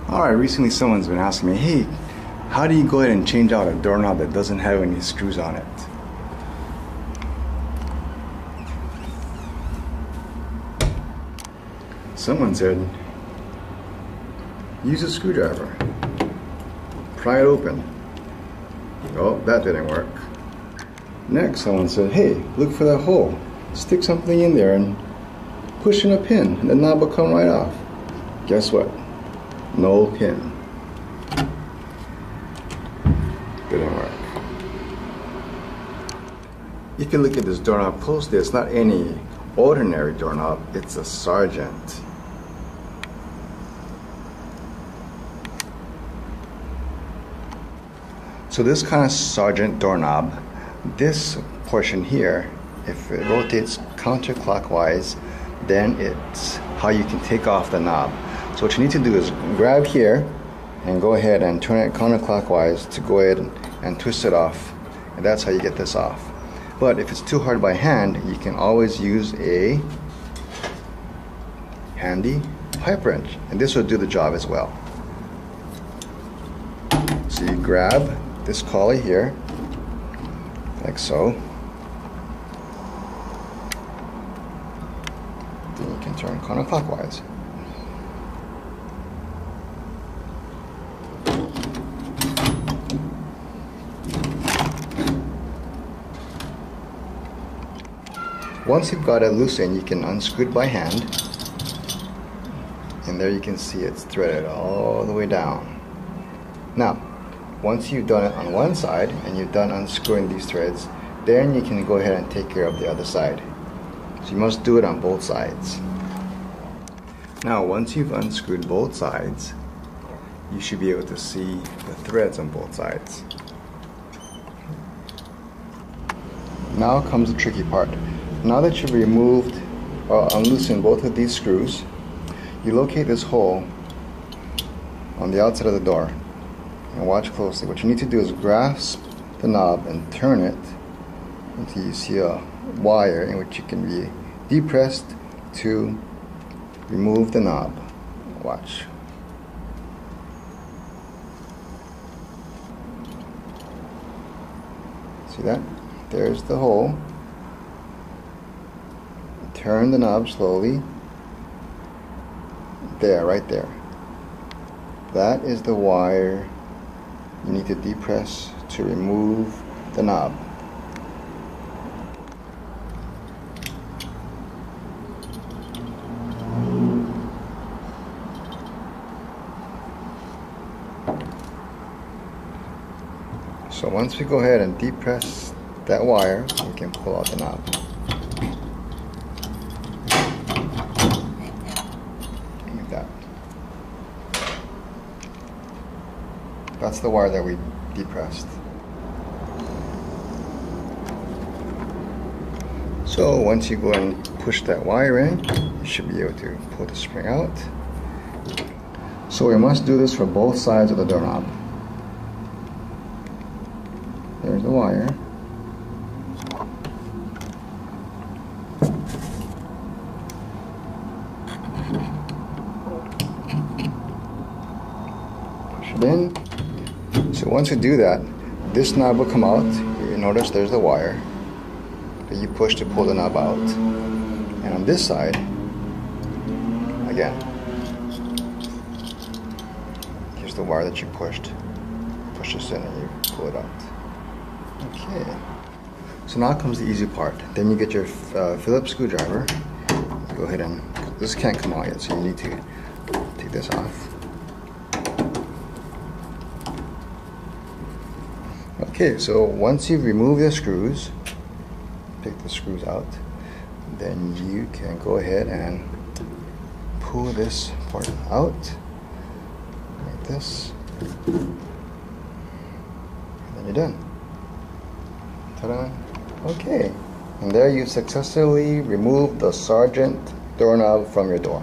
Alright, recently someone's been asking me, hey, how do you go ahead and change out a doorknob that doesn't have any screws on it? Someone said, use a screwdriver. Pry it open. Oh, that didn't work. Next, someone said, hey, look for that hole. Stick something in there and push in a pin, and the knob will come right off. Guess what? No pin. Didn't work. If you look at this doorknob closely, it's not any ordinary doorknob, it's a Sargent. So this kind of Sargent doorknob, this portion here, if it rotates counterclockwise, then it's how you can take off the knob. So what you need to do is grab here and go ahead and turn it counterclockwise to go ahead and twist it off, and that's how you get this off. But if it's too hard by hand, you can always use a handy pipe wrench, and this will do the job as well. So you grab this collie here, like so. Then you can turn counterclockwise. Once you've got it loosened, you can unscrew it by hand, and there you can see it's threaded all the way down. Now, once you've done it on one side and you've done unscrewing these threads, then you can go ahead and take care of the other side. So you must do it on both sides. Now, once you've unscrewed both sides, you should be able to see the threads on both sides. Now comes the tricky part. Now that you've removed or unloosened both of these screws, you locate this hole on the outside of the door. And watch closely. What you need to do is grasp the knob and turn it until you see a wire in which you can be depressed to remove the knob. Watch. See that? There's the hole. Turn the knob slowly. There, right there. That is the wire you need to depress to remove the knob. So once we go ahead and depress that wire, we can pull out the knob. Like that. That's the wire that we depressed. So once you go and push that wire in, you should be able to pull the spring out. So we must do this for both sides of the doorknob. There's the wire. Push it in. So once you do that, this knob will come out. You notice there's the wire that you push to pull the knob out. And on this side, again, here's the wire that you pushed. Push this in and you pull it out. Okay. So now comes the easy part. Then you get your Phillips screwdriver. Go ahead and, this can't come out yet, so you need to take this off. Okay, so once you've removed the screws, pick the screws out, then you can go ahead and pull this part out, like this, and then you're done. Ta-da! Okay, and there you successfully removed the Sargent doorknob from your door.